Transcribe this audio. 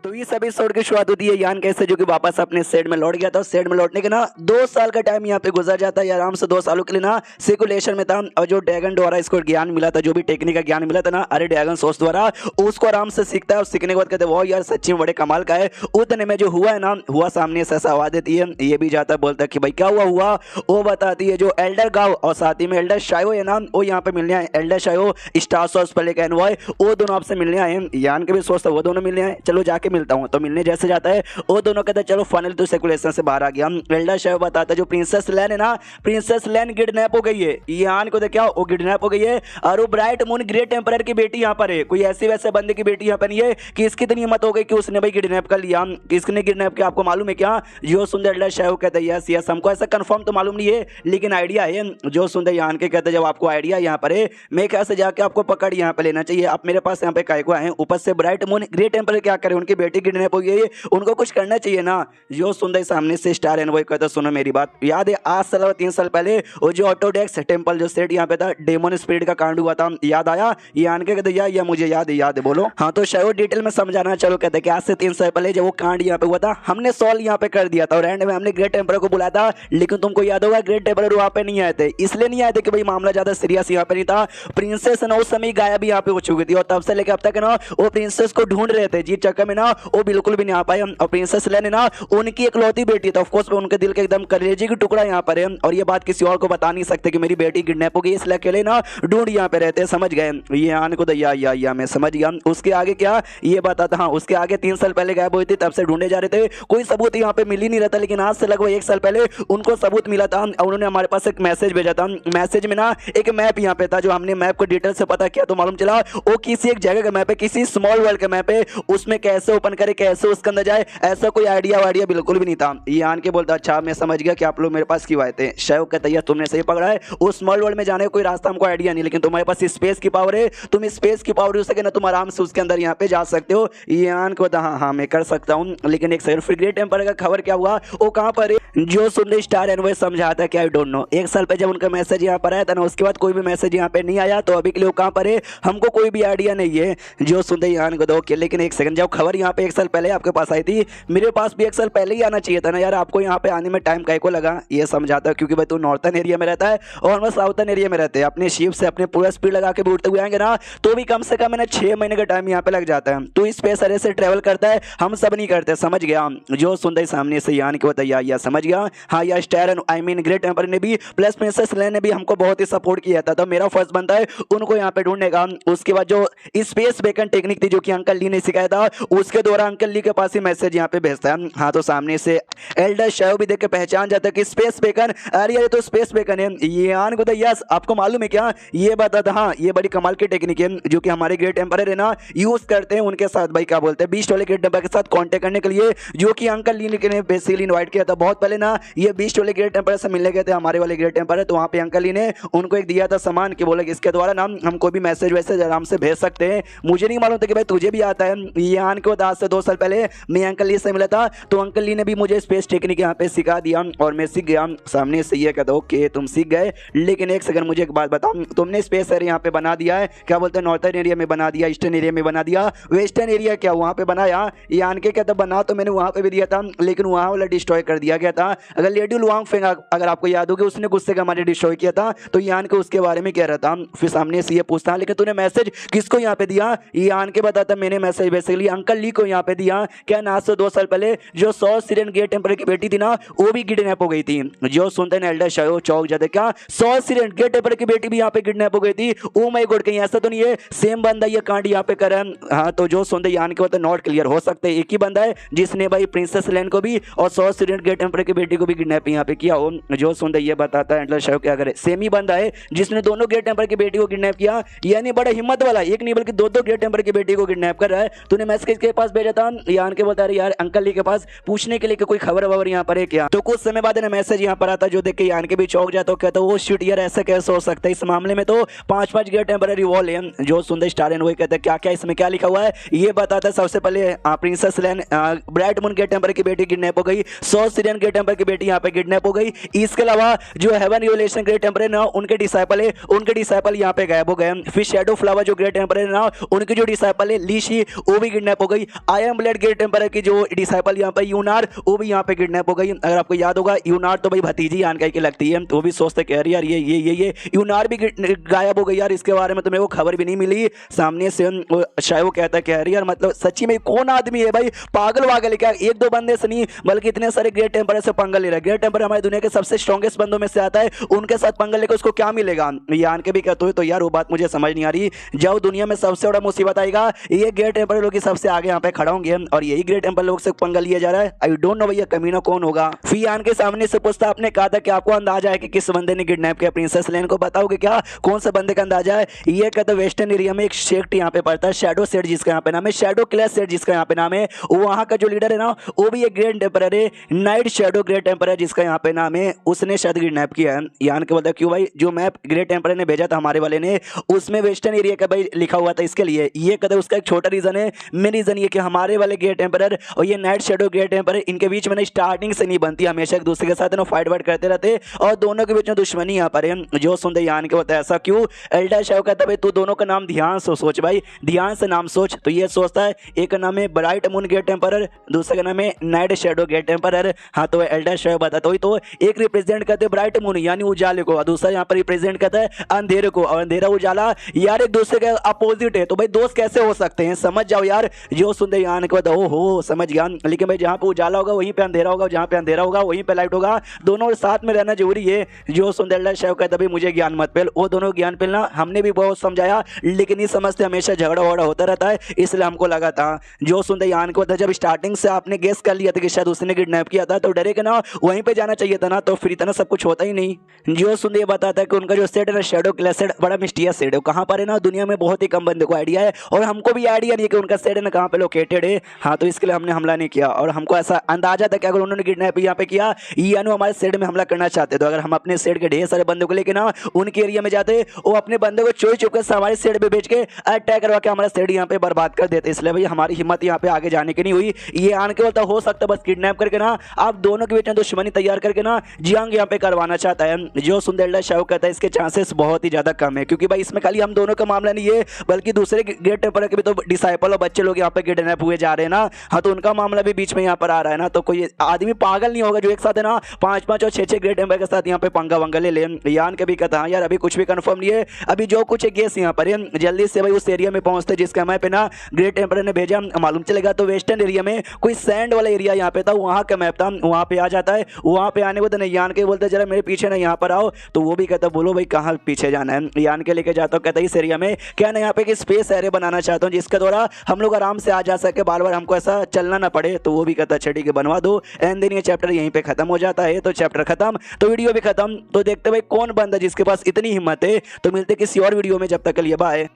तो इस एपिसोड की शुरुआत होती है यान कैसे जो कि वापस अपने सेट में लौट गया था। सेट में लौटने के ना 2 साल का टाइम यहाँ पे गुजर जाता है। आराम से 2 सालों के लिए ना सिकुलेशन में था और जो ड्रैगन द्वारा इसको ज्ञान मिला था, जो भी टेक्निक का ज्ञान मिला था ना अरे ड्रैगन सोर्स द्वारा, उसको आराम से सीखता है और सीखने के बाद कहते हैं वो यार सच्ची में बड़े कमाल का है। उतने में जो हुआ है ना, हुआ सामने से ऐसा आवाज देती है, ये भी जाता है बोलता है कि भाई क्या हुआ। वो बताती है जो एल्डर गाँव और साथ ही में एल्डर शायो है ना, वो यहाँ पे मिलने आए। एल्डर शायो स्टार सोर्स पर लेकर एनवॉय, वो दोनों आपसे मिलने आए। यान के भी सोर्स था, वो दोनों मिलने आए। चलो जाके मिलता हूँ। तो मिलने जैसे जाता है वो दोनों कहते हैं चलो फाइनल तो सर्कुलेशन से बाहर आ गया। एल्डर शायो बताता है जो प्रिंसेस लैन है ना, प्रिंसेस लैन किडनैप हो गई है। यान को देखा वो किडनैप हो गई है और वो ब्राइट मून ग्रेट टेम्परर की बेटी यहाँ पर है। कोई ऐसे वैसे बंदे की बेटी यहाँ पर नहीं है कि इसकी इतनी हिम्मत हो गई कि उसने भाई किडनैप कर लिया। किसने किडनैप किया आपको मालूम है क्या? जो सुंदर एल्डर शायो कहते हैं यस यस, हमको ऐसा कंफर्म तो मालूम नहीं है लेकिन आइडिया है। जो सुंदर यान के कहते हैं जब आपको आइडिया यहाँ पर है, मैं क्या से जाके आपको पकड़ यहाँ पे लेना चाहिए। आप मेरे पास यहाँ पे काय को आए, ऊपर से ब्राइट मून ग्रेट टेम्परर क्या करे, उनकी बेटी किडनैप हो गई है, उनको कुछ करना चाहिए ना। जो सुंदर सामने से स्टार एनवॉय कहता सुनो मेरी बात, याद है आज साल 3 साल पहले वो जो ऑटोडेक्स टेम्पल जो सेट यहाँ पे था, डेमन स्पिरिट का कांड हुआ था, याद आया? यान के कहते या मुझे याद है बोलो। हाँ तो शायद डिटेल में समझाना। चलो कहते कि आज से 3 साल पहले जब वो कांड यहाँ पे हुआ था, हमने सॉल्व यहाँ पे कर दिया था और एंड में हमने ग्रेट टेम्परर को बुलाया था, लेकिन तुमको याद होगा ग्रेट टेम्परर वहाँ पे नहीं आए थे। इसलिए नहीं आए थे कि भाई मामला ज्यादा सीरियस यहाँ पे नहीं था। प्रिंसेस ना उस समय गायब यहाँ पे हो चुकी थी और तब से लेकर अब तक ना वो प्रिंसेस को ढूंढ रहे थे। जीत चक्कर में ना वो बिल्कुल भी नहीं आ पाए। और प्रिंसेस लेन ना उनकी इकलौती बेटी था, ऑफ कोर्स उनके दिल के एकदम कलेजे की टुकड़ा यहाँ पर है और ये बात किसी और को बता नहीं सकते कि मेरी बेटी किडनैप हो गई, इसलिए अकेले ना ढूंढ यहाँ पे रहते। समझ गए? ये आने को या मैं समझ गया। उसके आगे क्या ये बताता, हाँ उसके आगे 3 साल पहले गायब हुई थी, तब से ढूंढे जा रहे थे, कोई सबूत यहाँ पे मिल ही नहीं रहता। लेकिन आज से लगभग 1 साल पहले उनको सबूत मिला था और उन्होंने हमारे पास एक मैसेज भेजा था। मैसेज में ना एक मैप यहाँ पे था, जो हमने मैप को डिटेल से पता किया तो मालूम चला वो किसी एक जगह का मैप है, किसी स्मॉल वर्ल्ड का मैप है। उसमें कैसे ओपन करे, कैसे उसके अंदर जाए, ऐसा कोई आइडिया वाइडिया बिल्कुल भी नहीं था। ये आन के बोलता अच्छा मैं समझ गया कि आप लोग मेरे पास क्यों आए थे। शायद कहता है तुमने सही पकड़ा है, उस स्मॉल वर्ल्ड में जाने का कोई रास्ता हमको आइडिया नहीं, लेकिन तुम्हारे पास स्पेस की पावर है, तुम स्पेस की पावर यूज करके ना तुम आराम से उसके अंदर यहाँ पे जा सकते हो। ये आन को बता हाँ मैं कर सकता हूँ, लेकिन एक सेकंड, फिर ग्रेट टेम्परर का खबर क्या हुआ, वो कहाँ पर है? जो सुंदर स्टार एनवॉय समझाता है कि आई डोंट नो। 1 साल पहले जब उनका मैसेज यहाँ पर आया था ना, उसके बाद कोई भी मैसेज यहाँ पे नहीं आया, तो अभी के लिए वो कहाँ पर है हमको कोई भी आइडिया नहीं है। जो सुंदर यान को दो, लेकिन एक सेकंड, जब खबर यहाँ पे 1 साल पहले आपके पास आई थी, मेरे पास भी 1 साल पहले ही आना चाहिए था ना यार, आपको यहाँ पे आने में टाइम काहे को लगा? ये समझाता है क्योंकि भाई तू नॉर्थन एरिया में रहता है और हम साउथर्न एरिया में रहते हैं। अपने शिप से अपने पूरा स्पीड लगा के उड़ते हुए आएंगे ना, तो भी कम से कम 6 महीने का टाइम यहाँ पे लग जाता है। तू स्पेस अरे से ट्रेवल करता है, हम सब नहीं करते। समझ गया? जो सुंदर सामने से यान के बताया या समझ गया। हाँ या स्टार आई मीन ग्रेट टेम्परर ने भी प्लस प्रिंसेस लेन ने भी हमको बहुत ही सपोर्ट किया था, तो मेरा फर्ज बनता है उनको यहाँ पे ढूंढने का। उसके बाद जो स्पेस बेकन टेक्निक थी जो कि अंकल ली ने सिखाया था, उसके द्वारा अंकल ली के पास ही मैसेज यहाँ पे भेजता है। हाँ तो सामने से एल्डर शायो भी देख के पहचान जाता है कि स्पेस बेकन, अरे ये तो स्पेस बेकन है। ये आन को यस आपको मालूम है क्या? ये बता था हाँ ये बड़ी कमाल की टेक्निक है जो कि हमारे ग्रेट टेम्परर है ना यूज करते हैं उनके साथ। भाई क्या बोलते हैं बीस्ट वाले ग्रेट टेम्परर के साथ कांटेक्ट करने के लिए, जो कि अंकल ली ने बेसिकली इनवाइट किया था बहुत पहले ना। ये बीस्ट वाले ग्रेट टेम्परर से मिलने गए थे हमारे वाले ग्रेट टेम्परर, तो वहाँ पे अंकल ली ने उनको एक दिया था सामान कि बोले इसके द्वारा ना हम कोई भी मैसेज वैसेज आराम से भेज सकते हैं। मुझे नहीं मालूम था कि भाई तुझे भी आता है। ये आन के बाद आज से 2 साल पहले मैं अंकल ली से मिला था, तो अंकल ली ने भी मुझे स्पेस टेक्निक यहाँ पे सिखा दिया और मैं सीख गया। सामने से ये कहता ओके तुम सीख गए, लेकिन एक सेकंड मुझे एक बात बताओ, तुमने स्पेस एरिया यहाँ पे बना दिया है, क्या बोलते हैं नॉर्थर्न एरिया में बना दिया, ईस्टर्न एरिया में बना दिया, वेस्टर्न एरिया क्या वहाँ पे बनाया? ये आन के कहता बना तो मैंने वहाँ पे भी दिया था, लेकिन वहाँ वाला डिस्ट्रॉय कर दिया गया था। अगर लेडी लुआंग फेंग अगर आपको याद होगा, उसने गुस्से का हमारे डिस्ट्रॉय किया था, तो यान के उसके बारे में कह रहा था। फिर सामने से ये पूछता लेकिन तूने मैसेज किसको यहाँ पे दिया? ये आन के बताता मैंने मैसेज बेसिकली अंकल ली को यहाँ पे दिया। क्या ना से 2 साल पहले जो सॉ सीरियन ग्रेट टेम्परर की बेटी थी ना, वो भी किडनैप हो गई थी। जो सुनते हैं एल्डर शायो चौक जाते, क्या सॉ सीरियन ग्रेट टेम्परर की बेटी भी यहाँ पे किडनैप हो गई थी? ओ माय गॉड, कहीं ऐसा तो नहीं है सेम बंदा ये कांड यहाँ पे कर? हाँ तो जो सुनते यान के बताते नॉट क्लियर हो सकते एक ही बंदा है जिसने भाई प्रिंसेस लेन को भी और सॉ सीरियन ग्रेट टेम्परर की बेटी को भी किडनैप यहाँ पे किया हो। जो सुनते ये बताता है एल्डर शायो क्या करे, सेम ही बंदा है जिसने दोनों ग्रेट टेम्परर की बेटी को किडनैप किया, यानी बड़ा हिम्मत वाला, एक नहीं बल्कि 2 ग्रेट टेम्परर की बेटी को किडनैप कर रहा है। तूने मैसेज किसके पास भेजा था? यान के बता रहे यार अंकल ली के पास, पूछने के लिए कि कोई खबर वबर यहाँ पर है क्या। तो कुछ समय बाद मैसेज यहाँ पर आता जो देख के यान के भी चौक जाता, कहता वो शिट यार ऐसा कैसे हो सकता है, इस मामले में तो 5-5 ग्रेट टेम्पररी वॉल है। जो सुंदर स्टार एंड वही कहते हैं क्या क्या इसमें क्या लिखा हुआ है, ये बताता है। सबसे पहले प्रिंसेस लेन ब्राइट मून ग्रेट टेम्परर की बेटी किडनैप हो गई, सॉ सीरियन ग्रेट टेम्परर की बेटी यहाँ पे किडनैप हो गई। इसके अलावा जो हेवन रिवलेशन ग्रेट टेम्परर ना उनके डिसाइपल है, उनके डिसाइपल यहाँ पे गायब हो गए। फिर शैडो फ्लावर जो ग्रेट टेम्परर ना उनकी जो डिसाइपल है लीशी, वो भी किडनैप हो गई। I am blade great emperor की जो डिसाइपल यहाँ पे यूनार, वो भी यहाँ पे किडनैप हो गई। अगर आपको याद होगा यूनार तो भाई भतीजी यानकाई की लगती है, तो वो भी सोचते कह रही यार ये यूनार भी गायब हो गई यार, इसके बारे में तो मेरे को खबर भी नहीं मिली। सामने से शायद वो कहता कह रही यार मतलब सच्ची में कौन आदमी है भाई, पागल वागल क्या, एक दो बंदे से नहीं बल्कि इतने सारे ग्रेट टेम्पर से पंगा ले रहा है। ग्रेट टेम्पर हमारी दुनिया के सबसे स्ट्रॉन्गेस्ट बंदों में से आता है, उनके साथ पंगा लेकर उसको क्या मिलेगा, यान के भी कहते हुए तो यार वो बात मुझे समझ नहीं आ रही। जब दुनिया में सबसे बड़ा मुसीबत आएगा ये ग्रेट टेम्पर लोग सबसे आगे यहाँ पे खड़ा होंगे और यही ग्रेट टेम्पर लोग से पंगा लिया जा रहा है। आई डोंट नो भैया कमीना कौन होगा। फिर यान के सामने से पूछता, आपने कहा था कि आपको अंदाजा है कि किस बंदे ने किडनैप किया प्रिंसेस लेन को, बताओगे क्या कौन सा बंदे का अंदाजा है? ये कहते वेस्टर्न एरिया में एक सेक्ट यहाँ पे पड़ता है शैडो सेट जिसका यहाँ पे नाम है, शैडो क्लैश सेट जिसका यहाँ पे नाम है। वहाँ का जो लीडर है ना वो भी एक ग्रेट टेम्पर है, नाइट शैडो ग्रेट टेम्पर जिसका यहाँ पे नाम है, उसने शायद किडनैप किया है। यान के बोलता क्यों भाई, जो मैप ग्रेट टेम्पर ने भेजा था हमारे वाले ने उसमें वेस्टर्न एरिया का भाई लिखा हुआ था इसके लिए। ये कहते उसका एक छोटा रीजन है, मेन रीजन ये कि हमारे वाले ग्रेट टेम्पर और ये नाइट शैडो ग्रेट टेम्पर इनके बीच में स्टार्टिंग से नहीं बनती, हमेशा एक दूसरे के साथ ना फाइट वाइट करते रहते और दोनों के बीच में दुश्मनी यहाँ पर है। जो सुनते यान के होता है ऐसा क्यों? एल्डर शाह कहता है भाई तू दोनों का नाम ध्यान से सोच भाई, ध्यान से नाम सोच। तो ये सोचता है एक का नाम है ब्राइट मून ग्रेट टेम्पर, दूसरे का नाम है नाइट शैडो ग्रेट टेम्पर। हाँ तो एल्डर शाह बताता हुई तो एक रिप्रेजेंट करते हैं ब्राइट मून यानी उजाले को, दूसरा यहाँ पर रिप्रेजेंट करता है अंधेरे को, और अंधेरा उजाला यार एक दूसरे के अपोजिट है, तो भाई दोस्त कैसे हो सकते हैं, समझ जाओ यार। जो सुनते यान के बताओ हो समझ गया, लेकिन भाई जहाँ पे उजाला होगा वहीं पे अंधेरा होगा, जहाँ पे अंधेरा होगा वहीं पे लाइट होगा, दोनों साथ में रहना जरूरी है। जो सुनते एल्डर शाह कहता भाई मुझे ज्ञान मत पेल, वो दोनों ज्ञान पेलना हमने भी बहुत समझाया लेकिन नहीं समझते, हमेशा झगड़ा वगड़ा होता रहता है, इसलिए हमको लगा था। जो सुनते यान को जब स्टार्टिंग से आपने गेस कर लिया था कि शायद उसने किडनैप किया था तो डरे के ना वहीं पे जाना चाहिए था ना, तो फिर इतना सब कुछ होता ही नहीं। जो सुनते बताता है कि उनका जो सेट है ना शैडो क्लैश सेट बड़ा मिस्टीरियस सेट है, कहाँ पर है ना दुनिया में बहुत ही कम बंदे को आइडिया है और हमको भी आइडिया नहीं है कि उनका सेट है ना कहाँ पे लोकेटेड है। हाँ तो इसके लिए हमने हमला नहीं किया और हमको ऐसा अंदाजा था कि अगर उन्होंने किडनैप यहाँ पे किया यानी हमारे सेट में हमला करना चाहते, तो अगर हम अपने सेट के ढेर सारे बंदों को लेके ना उनके एरिया में जाते वो अपने बंदे को चोरी चुपके से हमारे सेट पे भेज के अटैक करवा के हमारा सेट यहाँ पे बर्बाद कर देते, इसलिए भाई हमारी हिम्मत यहाँ पे आगे जाने की नहीं हुई। ये आन के बोलता हो सकता बस किडनैप करके ना आप दोनों के बीच में दुश्मनी तैयार करके ना जियांग यहाँ पे करवाना चाहता है। जो सुंदर शाह कहता है इसके चांसेस बहुत ही ज्यादा कम है, क्योंकि भाई इसमें खाली हम दोनों का मामला नहीं है बल्कि दूसरे ग्रेट टेम्पर के भी तो डिसाइपल और बच्चे लोग यहाँ पे किडनैप हुए जा रहे हैं ना, हाँ तो उनका मामला भी बीच में यहाँ पर आ रहा है ना। तो कोई आदमी पागल नहीं होगा जो एक साथ है ना 5-5 और 6-6 ग्रेट टेम्पर के साथ यहाँ पे पंगा वंगा ले। यान के भी कहता है यार अभी कुछ भी कंफर्म नहीं है, अभी जो कुछ है गेस यहाँ पर है, जल्दी से भाई उस एरिया में पहुंचते जिसका मैप है ना ग्रेट टेम्पर ने भेजा, मालूम चलेगा। तो वेस्टर्न एरिया में कोई सैंड वाला एरिया यहाँ पे था, वहाँ का मैप था, वहाँ पे आ जाता है। वहाँ पे आने को तो यान के बोलते जरा मेरे पीछे ना यहाँ पर आओ, तो वो भी कहता बोलो भाई कहाँ पीछे जाना है। यान के लेके जाता हूँ, कहता है इस एरिया में क्या ना यहाँ पे एक स्पेस एरिया बनाना चाहता हूँ जिसके द्वारा हम लोग आराम से आ जा सके, बार बार हमको ऐसा चलना ना पड़े। तो वो भी कहता है ठीक है बनवा दो। एंड देन ये चैप्टर यहीं पे खत्म हो जाता है। तो चैप्टर खत्म तो वीडियो भी खत्म। तो देखते भाई कौन बंदा जिसके पास इतनी हिम्मत है। तो मिलते किसी और वीडियो में, जब तक के लिए बाय।